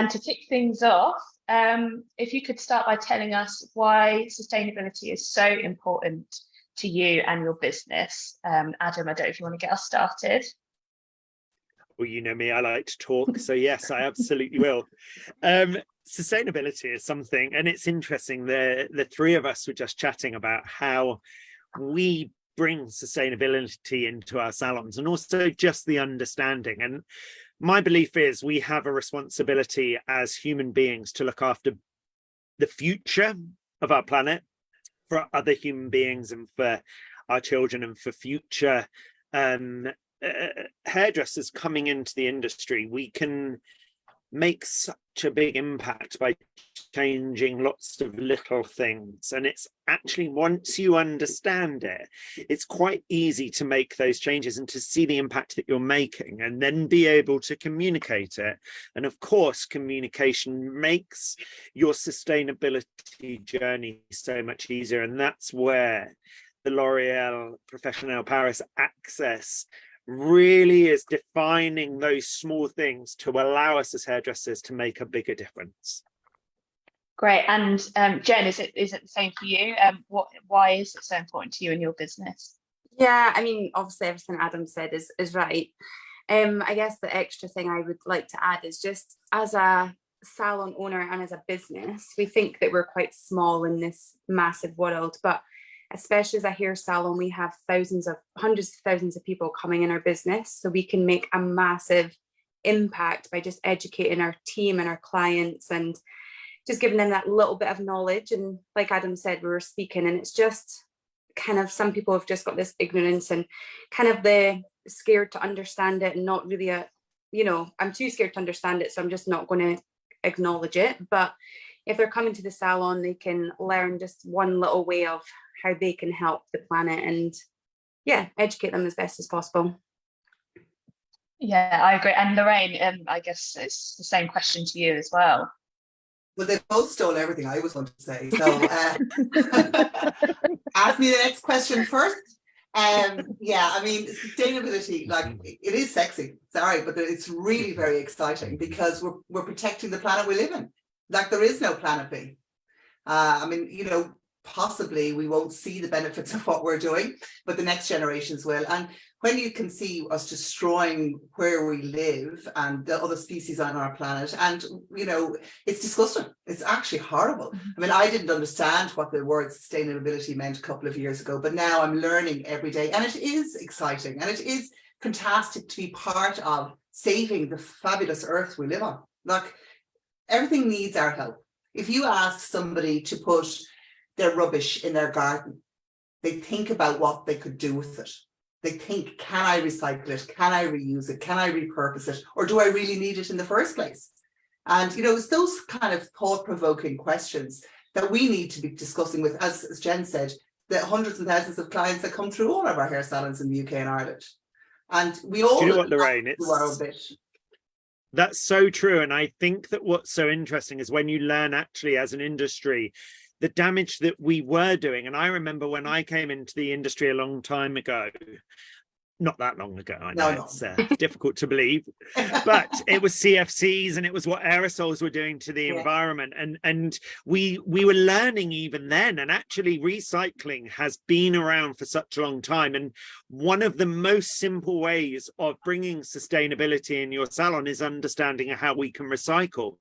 And to kick things off, if you could start by telling us why sustainability is so important to you and your business. Adam, I don't know if you want to get us started. Well, you know me, I like to talk, so yes, I absolutely will. Sustainability is something, and it's interesting, the three of us were just chatting about how we bring sustainability into our salons, and also just the understanding. And my belief is we have a responsibility as human beings to look after the future of our planet for other human beings and for our children and for future hairdressers coming into the industry. We can make such a big impact by changing lots of little things, and it's actually, once you understand it, it's quite easy to make those changes and to see the impact that you're making and then be able to communicate it. And of course, communication makes your sustainability journey so much easier, and that's where the L'Oreal Professionnel Paris Access really is defining those small things to allow us as hairdressers to make a bigger difference. Great. And Jenn, is it the same for you? Why is it so important to you and your business? Yeah, I mean, obviously everything Adam said is right. I guess the extra thing I would like to add is just as a salon owner and as a business, we think that we're quite small in this massive world, but especially as a hair salon, we have hundreds of thousands of people coming in our business. So we can make a massive impact by just educating our team and our clients and just giving them that little bit of knowledge. And like Adam said, we were speaking, and it's just kind of, some people have just got this ignorance and kind of the scared to understand it, and not really I'm too scared to understand it, so I'm just not going to acknowledge it. But if they're coming to the salon, they can learn just one little way of how they can help the planet, and educate them as best as possible. Yeah, I agree. And Lorraine, I guess it's the same question to you as well. Well, they both stole everything I was going to say. So ask me the next question first. Yeah, I mean, sustainability, like, it is sexy, sorry, but it's really very exciting because we're protecting the planet we live in. Like, there is no planet B. I mean, possibly we won't see the benefits of what we're doing, but the next generations will. And when you can see us destroying where we live and the other species on our planet, and it's disgusting. It's actually horrible. I mean, I didn't understand what the word sustainability meant a couple of years ago, but now I'm learning every day, and it is exciting, and it is fantastic to be part of saving the fabulous earth we live on. Like, everything needs our help. If you ask somebody to put their rubbish in their garden, they think about what they could do with it. They think, can I recycle it? Can I reuse it? Can I repurpose it? Or do I really need it in the first place? And, it's those kind of thought-provoking questions that we need to be discussing with, as Jenn said, the hundreds and thousands of clients that come through all of our hair salons in the UK and Ireland. And we all— Do you know what, Lorraine? That's so true. And I think that what's so interesting is when you learn, actually, as an industry, the damage that we were doing. And I remember when I came into the industry a long time ago, not that long ago, I know it's difficult to believe, but it was CFCs, and it was what aerosols were doing to the environment. And we were learning even then, and actually recycling has been around for such a long time. And one of the most simple ways of bringing sustainability in your salon is understanding how we can recycle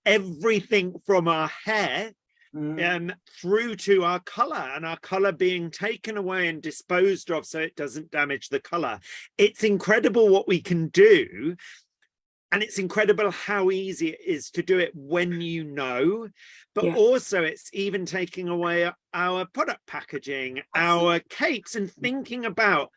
everything from our hair through to our color, and our color being taken away and disposed of so it doesn't damage the color. It's incredible what we can do, and it's incredible how easy it is to do it when you know, but also it's even taking away our product packaging, our capes, and thinking about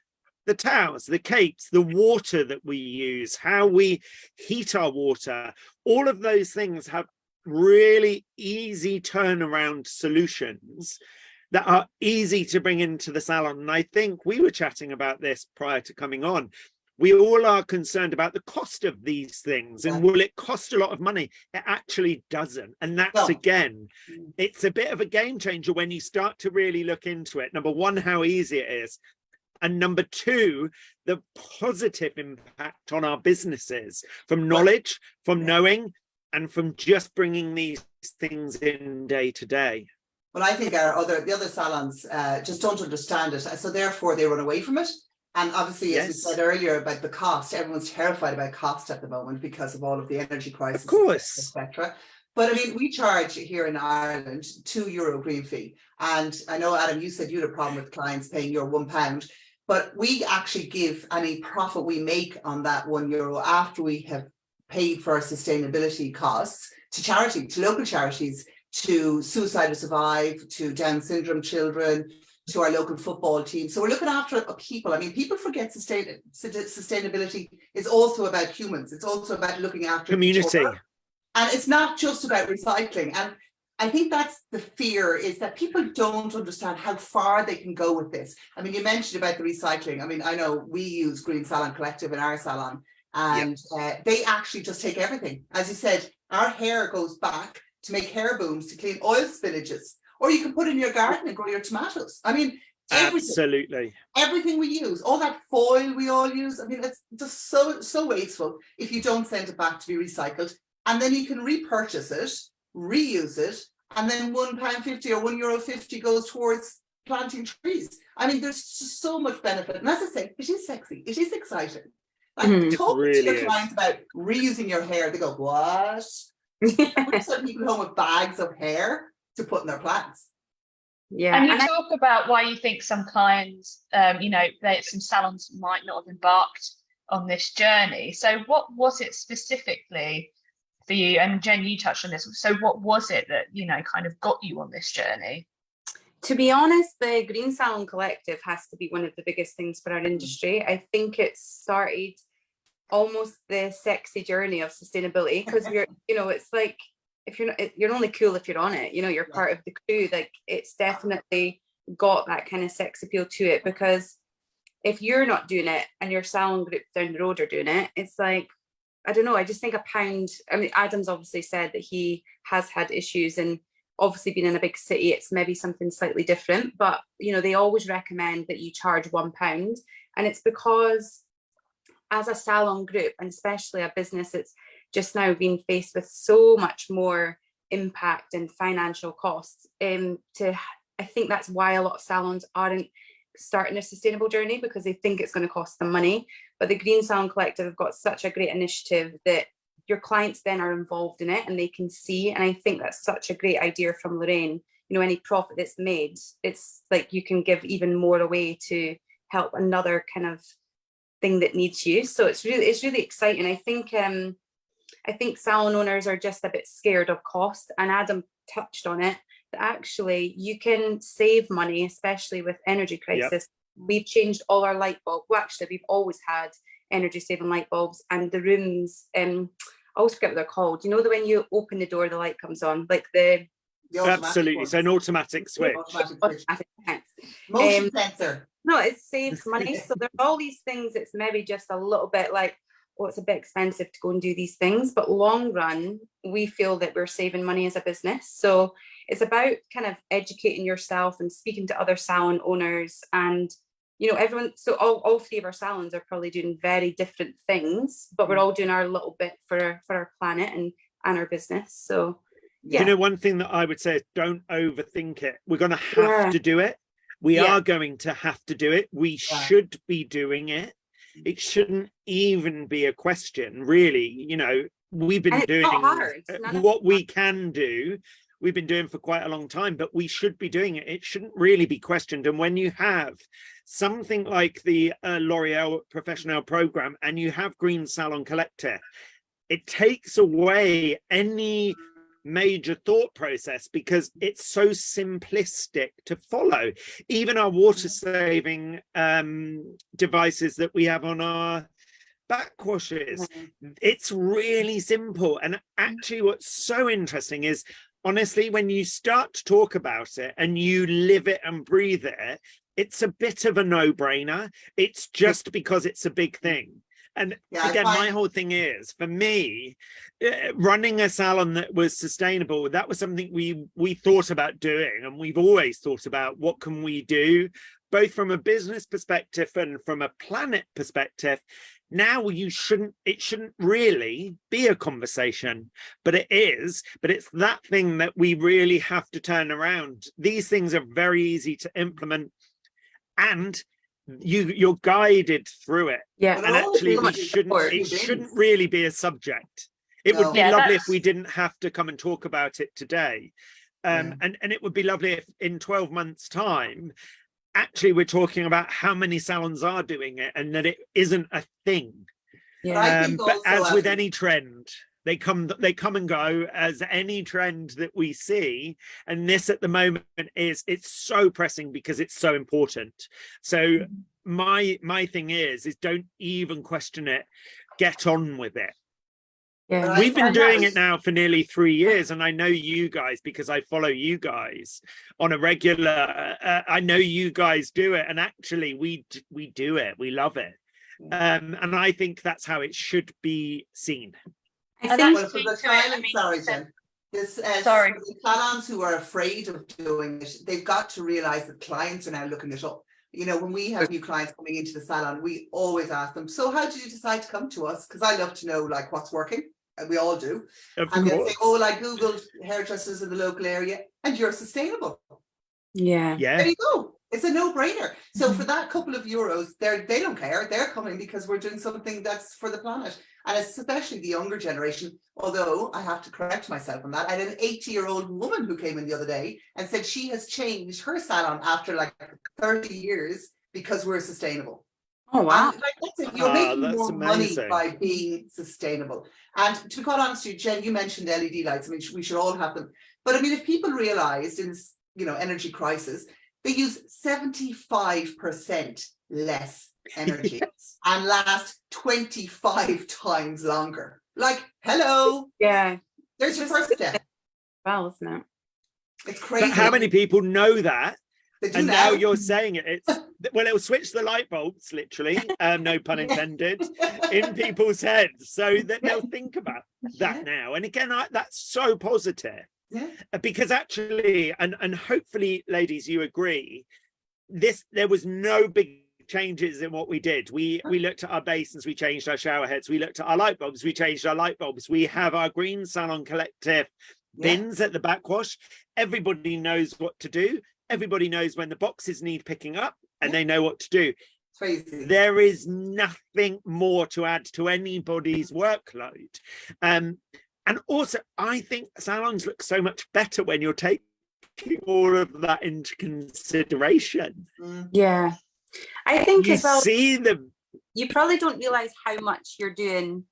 the towels, the capes, the water that we use, how we heat our water. All of those things have really easy turnaround solutions that are easy to bring into the salon. And I think we were chatting about this prior to coming on. We all are concerned about the cost of these things, and will it cost a lot of money? It actually doesn't. And that's, again, it's a bit of a game changer when you start to really look into it. Number one, how easy it is. And number two, the positive impact on our businesses from knowledge, from knowing, and from just bringing these things in day to day. Well, I think the other salons just don't understand it, so therefore they run away from it. And obviously, as we said earlier about the cost, everyone's terrified about cost at the moment because of all of the energy prices, of course, etc. But I mean, we charge here in Ireland €2 green fee, and I know, Adam, you said you had a problem with clients paying your £1, but we actually give any profit we make on that €1 after we have paid for our sustainability costs to charity, to local charities, to Suicide to Survive, to Down syndrome children, to our local football team. So we're looking after people. I mean, people forget sustainability is also about humans. It's also about looking after community. And it's not just about recycling. And I think that's the fear, is that people don't understand how far they can go with this. I mean, you mentioned about the recycling. I mean, I know we use Green Salon Collective in our salon, and they actually just take everything. As you said, our hair goes back to make hair booms to clean oil spillages, or you can put in your garden and grow your tomatoes. I mean, everything we use, all that foil we all use, I mean, it's just so wasteful if you don't send it back to be recycled. And then you can repurchase it, reuse it, and then £1.50 or €1.50 goes towards planting trees. I mean, there's just so much benefit. And as I say, it is sexy, it is exciting. Like, talking to your clients about reusing your hair, they go, what? We send people home with bags of hair to put in their plants. Yeah, and you talk about why you think some clients, some salons might not have embarked on this journey. So what was it specifically for you? And Jen, you touched on this. So what was it that, kind of got you on this journey? To be honest, the Green Salon Collective has to be one of the biggest things for our industry. I think it started almost the sexy journey of sustainability, because it's like, if you're only cool if you're on it, you're part of the crew. Like, it's definitely got that kind of sex appeal to it, because if you're not doing it and your salon group down the road are doing it, it's like, I don't know, I just think £1, I mean, Adam's obviously said that he has had issues, and obviously being in a big city, it's maybe something slightly different, but they always recommend that you charge £1. And it's because as a salon group, and especially a business, it's just now being faced with so much more impact and financial costs. I think that's why a lot of salons aren't starting a sustainable journey, because they think it's going to cost them money. But the Green Salon Collective have got such a great initiative that your clients then are involved in it and they can see. And I think that's such a great idea from Lorraine. Any profit that's made, it's like you can give even more away to help another kind of thing that needs use. So it's really exciting. I think salon owners are just a bit scared of cost, and Adam touched on it, that actually you can save money, especially with energy crisis. Yep. We've changed all our light bulbs. Well, actually, we've always had energy saving light bulbs, and the rooms, I always forget what they're called. When you open the door, the light comes on, like the absolutely. So an automatic switch. Motion sensor. No, it saves money. So there's all these things. It's maybe just a little bit like, it's a bit expensive to go and do these things, but long run, we feel that we're saving money as a business. So it's about kind of educating yourself and speaking to other salon owners, and everyone. So all three of our salons are probably doing very different things, but we're all doing our little bit for our planet and our business. So yeah. One thing that I would say is, don't overthink it. We're going to have to do it. We are going to have to do it. We should be doing it. It shouldn't even be a question, really. We've been doing what we can do. We've been doing for quite a long time, but we should be doing it. It shouldn't really be questioned. And when you have something like the L'Oreal Professional program, and you have Green Salon Collective, it takes away any major thought process, because it's so simplistic to follow. Even our water saving devices that we have on our backwashes, it's really simple. And actually what's so interesting is, honestly, when you start to talk about it and you live it and breathe it, it's a bit of a no-brainer. It's just because it's a big thing. And again, my whole thing is, for me, running a salon that was sustainable, that was something we thought about doing, and we've always thought about what can we do, both from a business perspective and from a planet perspective. Now it shouldn't really be a conversation, but it is. But it's that thing that we really have to turn around. These things are very easy to implement, and you're guided through it. Yeah. And actually it shouldn't really be a subject. It would be lovely if we didn't have to come and talk about it today. And it would be lovely if in 12 months time actually we're talking about how many salons are doing it and that it isn't a thing. But as with any trend, they come and go, as any trend that we see, and this at the moment it's so pressing because it's so important. So my thing is don't even question it, get on with it. Yeah. We've been doing it now for nearly 3 years, and I know you guys because I follow you guys on a regular. I know you guys do it, and actually we do it. We love it, and I think that's how it should be seen. I think for the clients, sorry, Jen. The salons who are afraid of doing it, they've got to realize that clients are now looking it up. You know, when we have new clients coming into the salon, we always ask them, so how did you decide to come to us? Because I love to know like what's working. And we all do. And they'll say, oh, I Googled hairdressers in the local area and you're sustainable. Yeah. There you go. It's a no-brainer. So for that couple of euros, they don't care. They're coming because we're doing something that's for the planet. And especially the younger generation, although I have to correct myself on that. I had an 80-year-old woman who came in the other day and said she has changed her salon after like 30 years because we're sustainable. Oh, wow. And like, that's it. You're making more money by being sustainable. And to be quite honest with you, Jen, you mentioned LED lights. I mean, we should all have them. But I mean, if people realized in this, energy crisis, they use 75% less energy and last 25 times longer. Like, hello. Yeah. There's your first step. Well, isn't it? It's crazy. But how many people know that? And now you're saying it. Well, it'll switch the light bulbs, literally, no pun intended, in people's heads, so that they'll think about that now. And again, that's so positive, because actually, and hopefully, ladies, you agree, there was no big changes in what we did. We looked at our basins, we changed our shower heads, we looked at our light bulbs, we changed our light bulbs. We have our Green Salon Collective bins at the backwash. Everybody knows what to do. Everybody knows when the boxes need picking up, and they know what to do. Crazy. There is nothing more to add to anybody's workload. And also, I think salons look so much better when you're taking all of that into consideration. Yeah. I think you as well, you probably don't realize how much you're doing.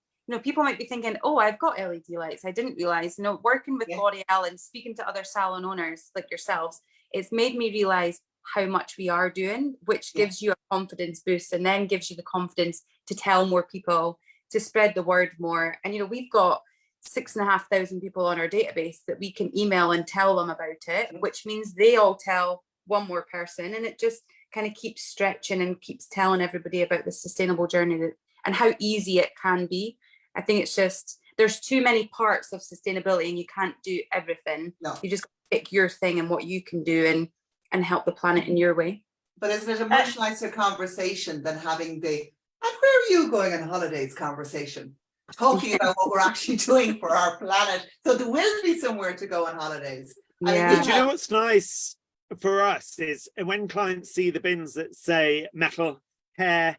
People might be thinking, oh, I've got LED lights. I didn't realize, working with L'Oreal and speaking to other salon owners like yourselves, it's made me realize how much we are doing, which gives you a confidence boost and then gives you the confidence to tell more people, to spread the word more. And, we've got 6,500 people on our database that we can email and tell them about it, which means they all tell one more person. And it just kind of keeps stretching and keeps telling everybody about the sustainable journey and how easy it can be. I think it's just, there's too many parts of sustainability and you can't do everything. No. You just pick your thing and what you can do and help the planet in your way. But isn't it a much nicer conversation than having the, and where are you going on holidays conversation? Talking about what we're actually doing for our planet. So there will be somewhere to go on holidays. Yeah. But you know what's nice for us is when clients see the bins that say metal, hair,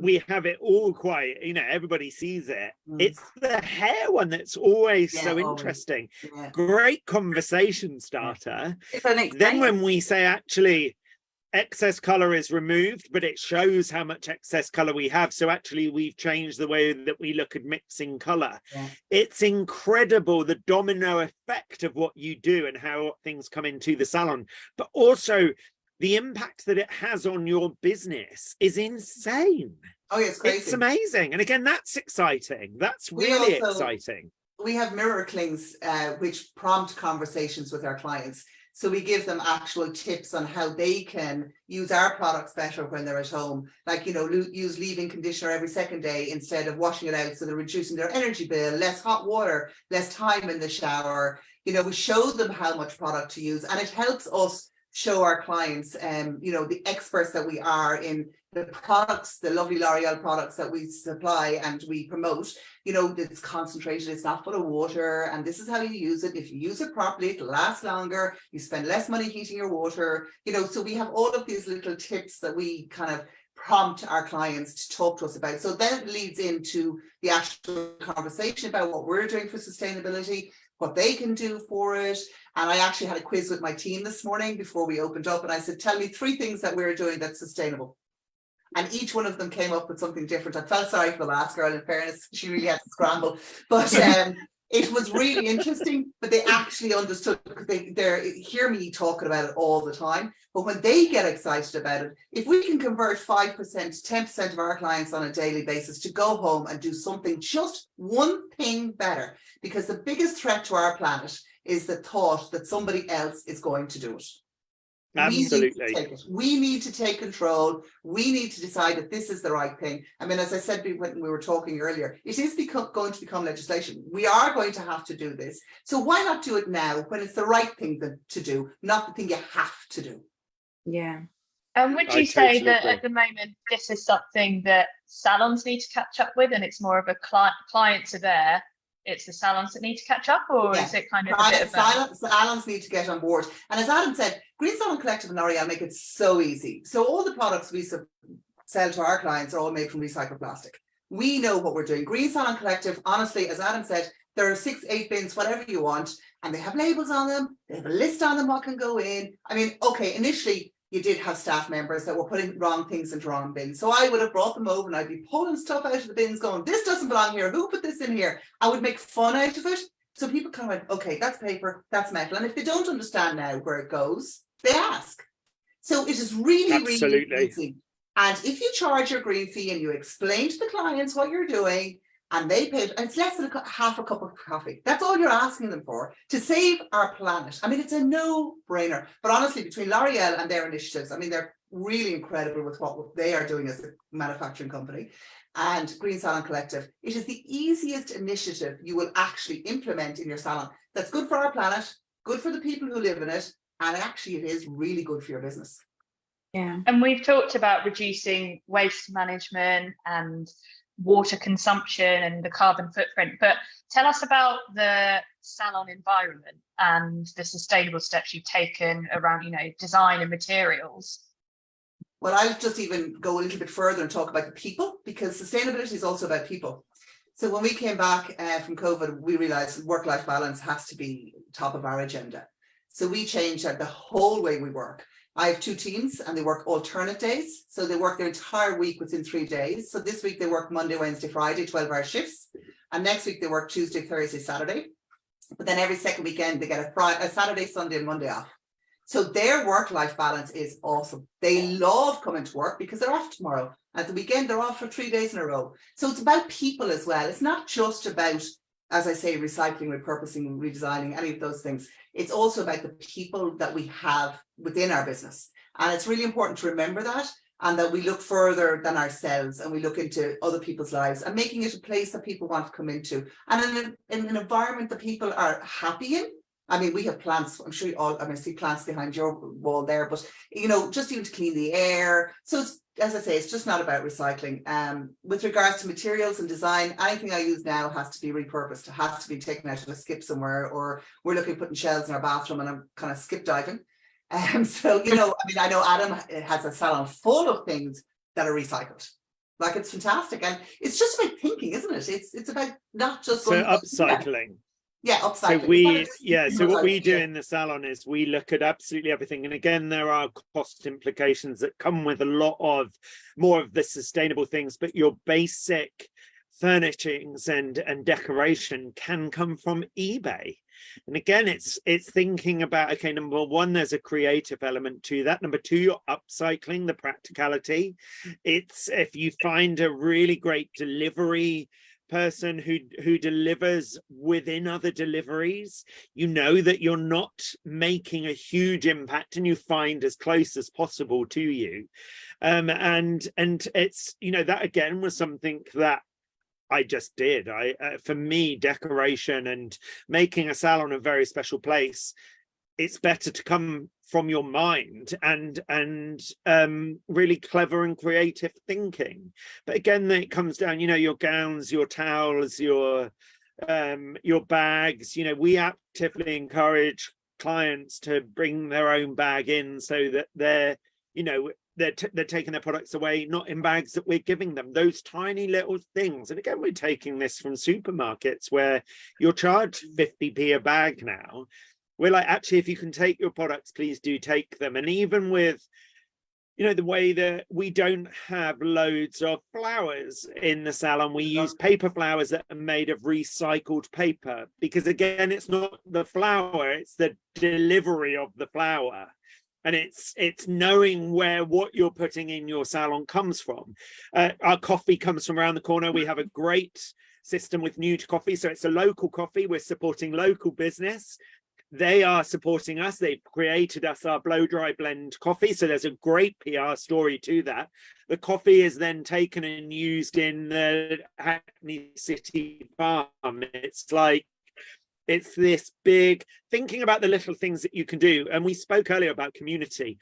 we have it all quite, everybody sees it. It's the hair one that's always so interesting. Great conversation starter. Then when we say actually excess color is removed, but it shows how much excess color we have, so actually we've changed the way that we look at mixing color. It's incredible the domino effect of what you do and how things come into the salon, but also the impact that it has on your business is insane. Oh, yeah, it's crazy. It's amazing. And again, that's exciting. That's really exciting. We have mirror clings, which prompt conversations with our clients. So we give them actual tips on how they can use our products better when they're at home. Like, use leave-in conditioner every second day instead of washing it out. So they're reducing their energy bill, less hot water, less time in the shower. We show them how much product to use, and it helps us show our clients, you know, the experts that we are in the products, the lovely L'Oreal products that we supply and we promote. You know, it's concentrated, it's not full of water, and this is how you use it. If you use it properly, it'll last longer, you spend less money heating your water, you know. So we have all of these little tips that we kind of prompt our clients to talk to us about. So then it leads into the actual conversation about what we're doing for sustainability, what they can do for it. And I actually had a quiz with my team this morning before we opened up, and I said, tell me 3 things that we're doing that's sustainable. And each one of them came up with something different. I felt sorry for the last girl, in fairness, she really had to scramble. But it was really interesting, but they actually understood, because they hear me talking about it all the time. But when they get excited about it, if we can convert 5%, 10% of our clients on a daily basis to go home and do something, just one thing better, because the biggest threat to our planet is the thought that somebody else is going to do it. Absolutely. We need to take control. We need to decide that this is the right thing. I mean, as I said when we were talking earlier, it is going to become legislation. We are going to have to do this. So why not do it now when it's the right thing to do, not the thing you have to do? Yeah. And would you say that at the moment, this is something that salons need to catch up with, and it's more of a clients are there, it's the salons that need to catch up, or is it kind of a bit of salons need to get on board? And as Adam said, Green Salon Collective and L'Oreal make it so easy. So all the products we sell to our clients are all made from recycled plastic. We know what we're doing. Green Salon Collective, honestly, as Adam said, there are 6, 8 bins, whatever you want, and they have labels on them. They have a list on them what can go in. I mean, okay, initially you did have staff members that were putting wrong things into wrong bins. So I would have brought them over and I'd be pulling stuff out of the bins going, this doesn't belong here. Who put this in here? I would make fun out of it. So people kind of went, okay, that's paper, that's metal. And if they don't understand now where it goes, they ask. So it is really, really easy. And if you charge your green fee and you explain to the clients what you're doing, and they pay, and it's less than half a cup of coffee. That's all you're asking them for, to save our planet. I mean, it's a no-brainer. But honestly, between L'Oreal and their initiatives, I mean, they're really incredible with what they are doing as a manufacturing company, and Green Salon Collective. It is the easiest initiative you will actually implement in your salon. That's good for our planet, good for the people who live in it, and actually it is really good for your business. Yeah. And we've talked about reducing waste management and water consumption and the carbon footprint, but tell us about the salon environment and the sustainable steps you've taken around, you know, design and materials. Well, I'll just even go a little bit further and talk about the people, because sustainability is also about people. So when we came back from COVID, we realized work-life balance has to be top of our agenda. So we changed the whole way we work. I have 2 teams and they work alternate days. So they work their entire week within 3 days. So this week they work Monday, Wednesday, Friday, 12-hour shifts. And next week they work Tuesday, Thursday, Saturday. But then every second weekend they get a Saturday, Sunday and Monday off. So their work-life balance is awesome. They love coming to work because they're off tomorrow. At the weekend, they're off for 3 days in a row. So it's about people as well. It's not just about, as I say, recycling, repurposing, redesigning, any of those things. It's also about the people that we have within our business. And it's really important to remember that, and that we look further than ourselves and we look into other people's lives and making it a place that people want to come into, and in an environment that people are happy in. I mean, we have plants. I'm sure you all, I mean, I see plants behind your wall there, but, you know, just even to clean the air. So it's, as I say, it's just not about recycling. With regards to materials and design, anything I use now has to be repurposed. It has to be taken out of a skip somewhere, or we're looking at putting shelves in our bathroom and I'm kind of skip diving. So, you know, I mean, I know Adam has a salon full of things that are recycled. Like, it's fantastic. And it's just about thinking, isn't it? It's about not just going upcycling. Yeah, upcycling. So what we do in the salon is we look at absolutely everything. And again, there are cost implications that come with a lot of more of the sustainable things, but your basic furnishings and decoration can come from eBay. And again, it's thinking about, okay, number one, there's a creative element to that. Number two, you're upcycling, the practicality. It's if you find a really great delivery person who delivers within other deliveries, you know that you're not making a huge impact and you find as close as possible to you. And it's, you know, that again was something that I just did. For me, decoration and making a salon a very special place it's better to come from your mind and really clever and creative thinking. But again, then it comes down, you know, your gowns, your towels, your bags. You know, we actively encourage clients to bring their own bag in, so that they're, you know, they're taking their products away not in bags that we're giving them. Those tiny little things. And again, we're taking this from supermarkets where you're charged 50p a bag now. We're like, actually, if you can take your products, please do take them. And even with, you know, the way that we don't have loads of flowers in the salon, we use paper flowers that are made of recycled paper, because again, it's not the flower, it's the delivery of the flower. And it's knowing what you're putting in your salon comes from. Our coffee comes from around the corner. We have a great system with Nude Coffee. So it's a local coffee. We're supporting local business. They are supporting us. They've created us our blow dry blend coffee. So there's a great PR story to that. The coffee is then taken and used in the Hackney City Farm. It's this big thinking about the little things that you can do. And we spoke earlier about community.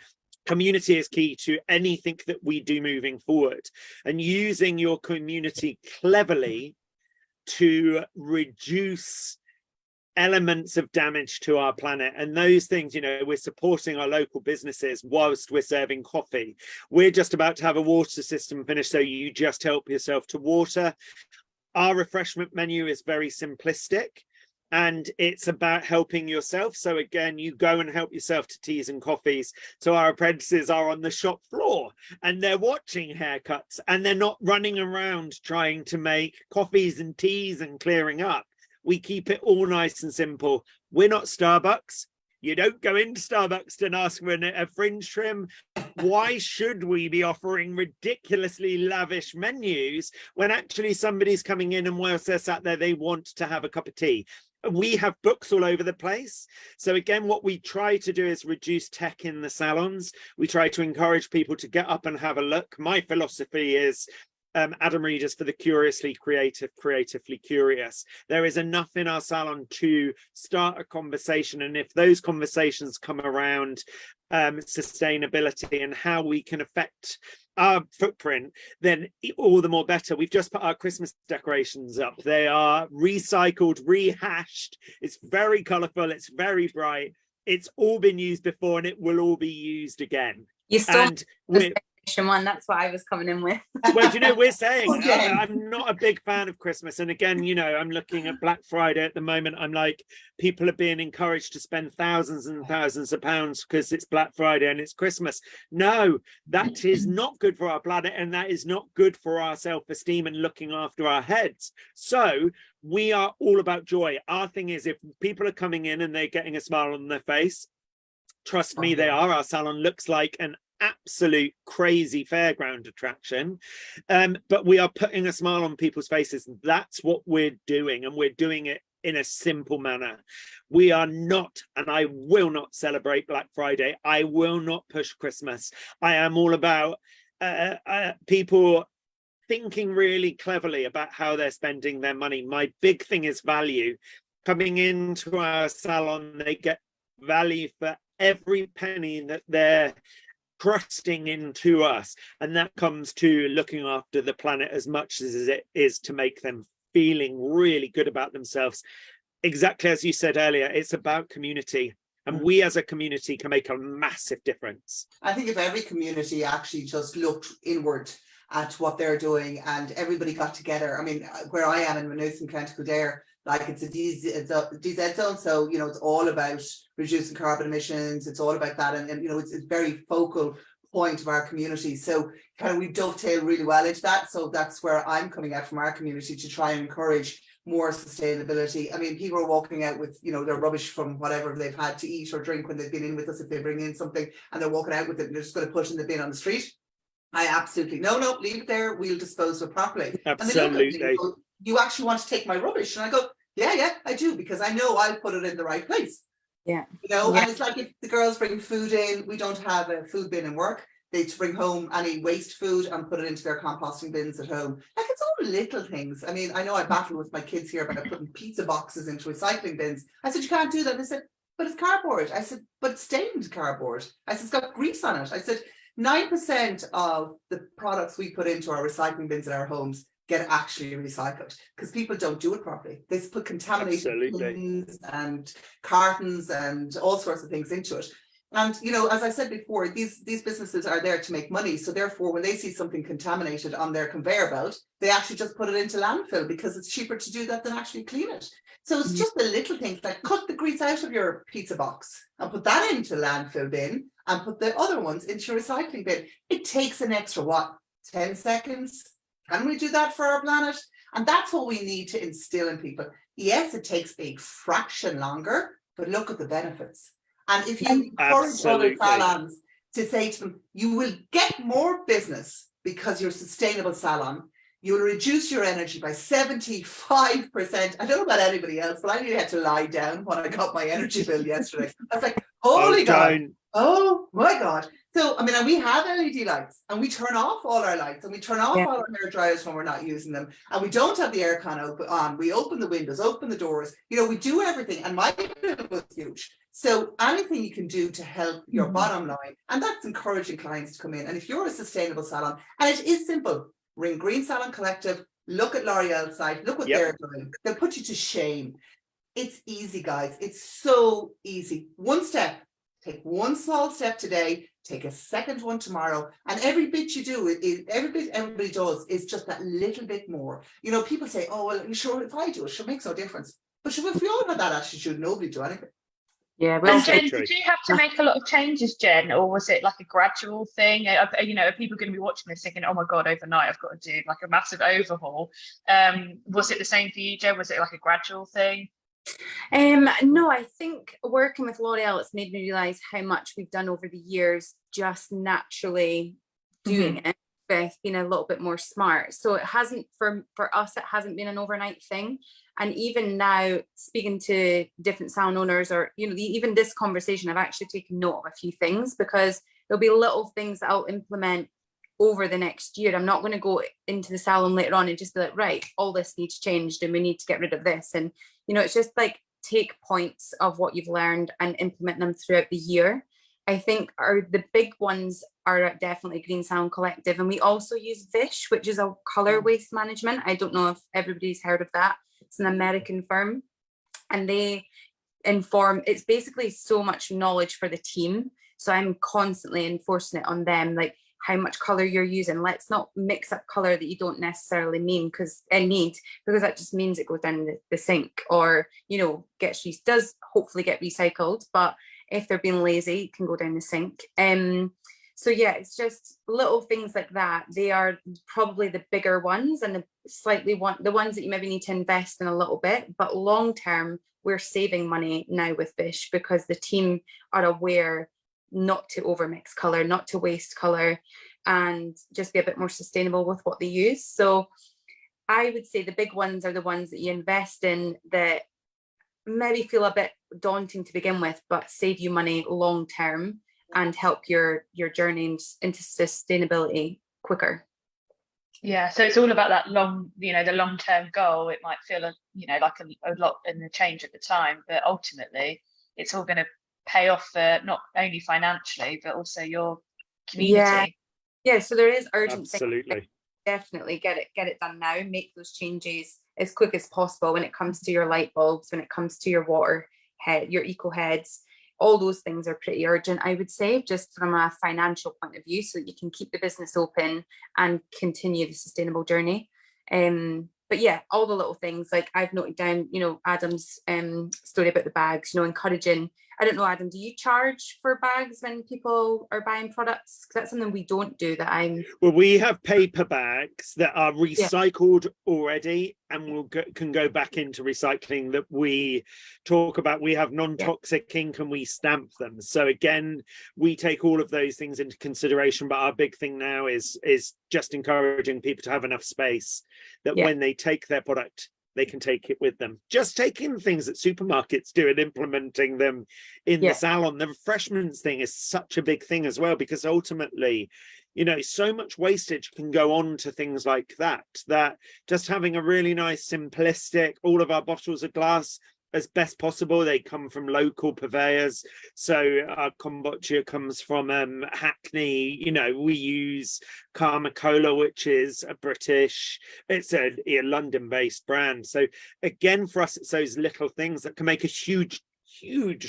Community is key to anything that we do moving forward, and using your community cleverly to reduce elements of damage to our planet. And those things, you know, we're supporting our local businesses whilst we're serving coffee. We're just about to have a water system finished, so you just help yourself to water. Our refreshment menu is very simplistic, and it's about helping yourself. So again, you go and help yourself to teas and coffees. So our apprentices are on the shop floor and they're watching haircuts, and they're not running around trying to make coffees and teas and clearing up. We keep it all nice and simple. We're not Starbucks. You don't go into Starbucks and ask for a fringe trim. Why should we be offering ridiculously lavish menus when actually somebody's coming in and whilst they're sat there, they want to have a cup of tea? We have books all over the place. So again, what we try to do is reduce tech in the salons. We try to encourage people to get up and have a look. My philosophy is Adam Readers for the curiously creative, creatively curious. There is enough in our salon to start a conversation. And if those conversations come around sustainability and how we can affect our footprint, then all the more better. We've just put our Christmas decorations up. They are recycled, rehashed. It's very colorful. It's very bright. It's all been used before, and it will all be used again. You still and one, that's what I was coming in with. Well, do you know, we're saying I'm not a big fan of Christmas. And again, you know, I'm looking at Black Friday at the moment. I'm like, people are being encouraged to spend thousands and thousands of pounds because it's Black Friday and it's Christmas. No, that is not good for our planet, and that is not good for our self-esteem and looking after our heads. So we are all about joy. Our thing is, if people are coming in and they're getting a smile on their face, trust me, they are. Our salon looks like an absolute crazy fairground attraction, but we are putting a smile on people's faces. That's what we're doing, and we're doing it in a simple manner. We are not, and I will not celebrate Black Friday. I will not push Christmas. I am all about people thinking really cleverly about how they're spending their money. My big thing is value. Coming into our salon, they get value for every penny that they're trusting into us, and that comes to looking after the planet as much as it is to make them feeling really good about themselves. Exactly as you said earlier, it's about community, and we as a community can make a massive difference. I think if every community actually just looked inward at what they're doing and everybody got together. I mean, where I am in Maynooth and County Kildare, like it's a DZ zone, so you know it's all about reducing carbon emissions. It's all about that, and you know it's a very focal point of our community. So kind of we dovetail really well into that. So that's where I'm coming out from our community to try and encourage more sustainability. I mean, people are walking out with, you know, their rubbish from whatever they've had to eat or drink when they've been in with us. If they bring in something and they're walking out with it, and they're just going to put it in the bin on the street. I absolutely no, leave it there. We'll dispose of it properly. Absolutely. And they look at me and go, you actually want to take my rubbish? And I go, yeah, I do, because I know I'll put it in the right place. Yeah. You know, yeah. And it's like if the girls bring food in, we don't have a food bin in work. They bring home any waste food and put it into their composting bins at home. Like it's all little things. I mean, I know I battle with my kids here about putting pizza boxes into recycling bins. I said, you can't do that. They said, but it's cardboard. I said, but it's stained cardboard. I said, it's got grease on it. I said, 9% of the products we put into our recycling bins in our homes get actually recycled because people don't do it properly. They put contaminated tins and cartons and all sorts of things into it. And, you know, as I said before, these businesses are there to make money. So therefore, when they see something contaminated on their conveyor belt, they actually just put it into landfill because it's cheaper to do that than actually clean it. So it's just the little things like cut the grease out of your pizza box and put that into landfill bin and put the other ones into your recycling bin. It takes an extra, 10 seconds? Can we do that for our planet? And that's what we need to instill in people. Yes, it takes a fraction longer, but look at the benefits. And if you encourage other salons to say to them, you will get more business because you're a sustainable salon, you'll reduce your energy by 75%. I don't know about anybody else, but I nearly had to lie down when I got my energy bill yesterday. I was like, holy God. Oh my God. So, I mean, and we have LED lights and we turn off all our lights and we turn off all our hair dryers when we're not using them. And we don't have the aircon on. We open the windows, open the doors. You know, we do everything. And my bill was huge. So anything you can do to help your bottom line, and that's encouraging clients to come in. And if you're a sustainable salon, and it is simple, ring Green Salon Collective, look at L'Oreal's site, look what they're doing. They'll put you to shame. It's easy, guys. It's so easy. One step. Take one small step today, take a second one tomorrow, and every bit you do, every bit everybody does is just that little bit more. You know, people say, oh, well, sure, if I do it, it makes no difference. But sure, if we all had that attitude, nobody do anything. Yeah, and Jen, did you have to make a lot of changes, Jen, or was it like a gradual thing? You know, are people going to be watching this thinking, oh my God, overnight I've got to do like a massive overhaul? Was it the same for you, Jen? Was it like a gradual thing? No, I think working with L'Oreal, it's made me realize how much we've done over the years, just naturally doing it with being a little bit more smart. So it hasn't, for us, it hasn't been an overnight thing. And even now, speaking to different salon owners, or, you know, even this conversation, I've actually taken note of a few things, because there'll be little things that I'll implement over the next year. I'm not going to go into the salon later on and just be like, right, all this needs changed and we need to get rid of this. And, you know, it's just like take points of what you've learned and implement them throughout the year. I think the big ones are definitely Green Salon Collective. And we also use Vish, which is a color waste management. I don't know if everybody's heard of that. It's an American firm, and they inform, it's basically so much knowledge for the team. So I'm constantly enforcing it on them, like how much color you're using. Let's not mix up color that you don't necessarily need, because that just means it goes down the sink, or, you know, does hopefully get recycled, but if they're being lazy, it can go down the sink. So yeah, it's just little things like that. They are probably the bigger ones, and the ones that you maybe need to invest in a little bit, but long term, we're saving money now with Vish because the team are aware not to overmix color, not to waste color, and just be a bit more sustainable with what they use. So I would say the big ones are the ones that you invest in that maybe feel a bit daunting to begin with, but save you money long term and help your journey into sustainability quicker. Yeah, so it's all about that the long-term goal. It might feel like a lot in the change at the time, but ultimately it's all going to pay off not only financially but also your community. Yeah, so there is urgency. Absolutely. Definitely get it done now. Make those changes as quick as possible when it comes to your light bulbs, when it comes to your water head, your eco heads. All those things are pretty urgent, I would say, just from a financial point of view, so that you can keep the business open and continue the sustainable journey. But yeah, all the little things, like I've noted down, you know, Adam's story about the bags, you know, encouraging. I don't know, Adam, do you charge for bags when people are buying products? Because that's something we don't do. Well, we have paper bags that are recycled already, and can go back into recycling, that we talk about. We have non-toxic ink and we stamp them. So again, we take all of those things into consideration. But our big thing now is just encouraging people to have enough space that when they take their product, they can take it with them. Just taking things that supermarkets do and implementing them in the salon. The refreshments thing is such a big thing as well, because ultimately, you know, so much wastage can go on to things like that just having a really nice, simplistic, all of our bottles of glass, as best possible. They come from local purveyors. So our kombucha comes from Hackney. You know, we use Karma Cola, which is it's a London-based brand. So again, for us, it's those little things that can make a huge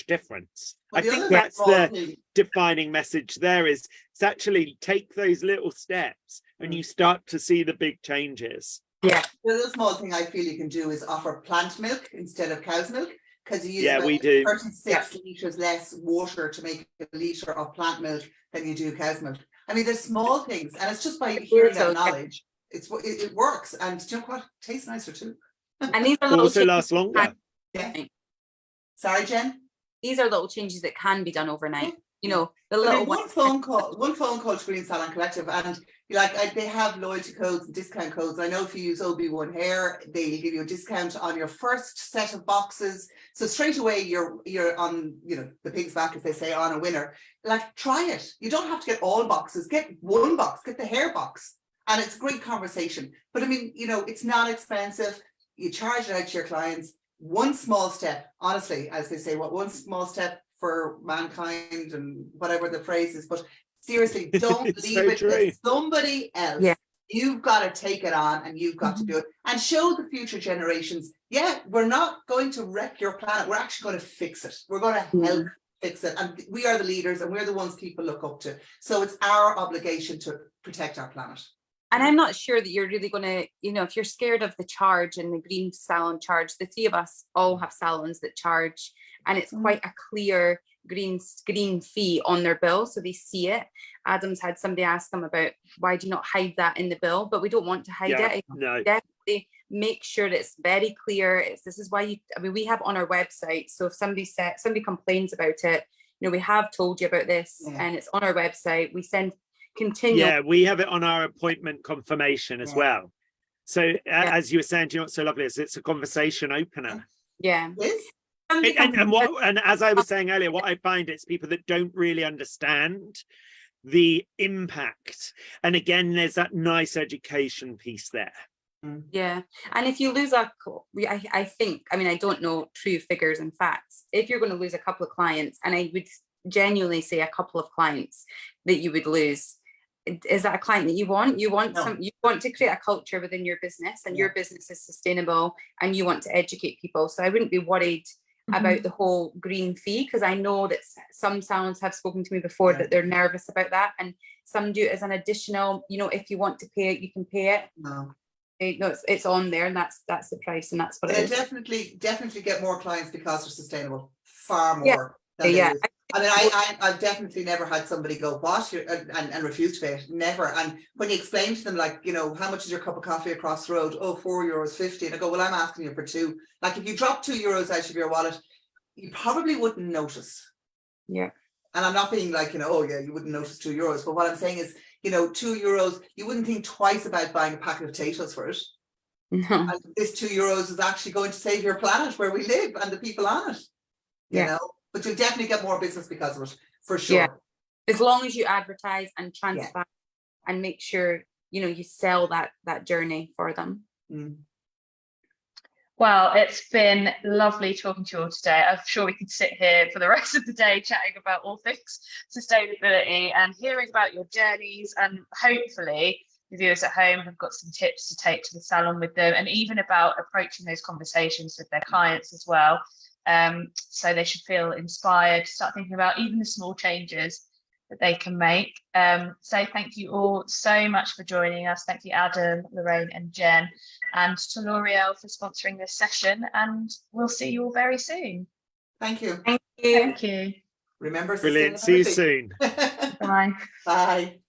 difference. Well, I think that's the defining message there, is it's actually take those little steps and you start to see the big changes. Yeah. The other small thing I feel you can do is offer plant milk instead of cow's milk, because you use we do 36 litres less water to make a litre of plant milk than you do cow's milk. I mean, there's small things, and it's just by hearing that knowledge, it works, and do you know what? It tastes nicer too. And these are also last longer. Yeah. Sorry, Jen. These are little changes that can be done overnight. You know, the little one phone call to Green Salon Collective, and they have loyalty codes and discount codes. I know if you use OB1 Hair, they'll give you a discount on your first set of boxes. So straight away you're on, the pig's back, as they say, on a winner. Like, try it. You don't have to get all boxes. Get one box. Get the hair box, and it's a great conversation. But I mean, it's not expensive. You charge it out to your clients. One small step, honestly, as they say, one small step for mankind, and whatever the phrase is, but seriously, don't leave it to somebody else. Yeah. You've got to take it on, and you've got to do it, and show the future generations, we're not going to wreck your planet, we're actually going to fix it. We're going to help fix it, and we are the leaders, and we're the ones people look up to. So it's our obligation to protect our planet. And I'm not sure that you're really going to, if you're scared of the charge and the green salon charge, the three of us all have salons that charge, and it's quite a clear green fee on their bill, so they see it. Adam's had somebody ask them about, why do you not hide that in the bill? But we don't want to hide it. No. Definitely make sure that it's very clear. This is why we have on our website. So if somebody complains about it, we have told you about this, and it's on our website. We send continual. We have it on our appointment confirmation as well. So as you were saying, do you know what's so lovely is it's a conversation opener. Yeah. And as I was saying earlier, what I find is people that don't really understand the impact, and again, there's that nice education piece there. Yeah, and if you lose I think, I don't know true figures and facts, if you're going to lose a couple of clients, and I would genuinely say a couple of clients that you would lose, is that a client that you want? You want you want to create a culture within your business, and your business is sustainable, and you want to educate people. So I wouldn't be worried about the whole green fee, because I know that some salons have spoken to me before that they're nervous about that, and some do it as an additional, if you want to pay it, you can pay it. No, it's on there, and that's the price, and that's what it is. Definitely get more clients because they're sustainable, far more. I mean, I've definitely never had somebody go, what, and refuse to pay it. Never. And when you explain to them, like, how much is your cup of coffee across the road? Oh, €4.50. And I go, well, I'm asking you for €2. Like, if you drop €2 out of your wallet, you probably wouldn't notice. Yeah. And I'm not being like, you wouldn't notice €2. But what I'm saying is, €2, you wouldn't think twice about buying a packet of potatoes for it. No. And this €2 is actually going to save your planet where we live and the people on it. You know? But you'll definitely get more business because of it, for sure. Yeah. As long as you advertise and transfer and make sure, you sell that journey for them. Well, it's been lovely talking to you all today. I'm sure we could sit here for the rest of the day chatting about all things sustainability and hearing about your journeys, and hopefully the viewers at home have got some tips to take to the salon with them, and even about approaching those conversations with their clients as well. So they should feel inspired to start thinking about even the small changes that they can make. So thank you all so much for joining us. Thank you, Adam, Lorraine and Jen, and to L'Oreal for sponsoring this session, and we'll see you all very soon. Thank you. Thank you. Thank you. Remember, brilliant. See you soon. Bye. Bye.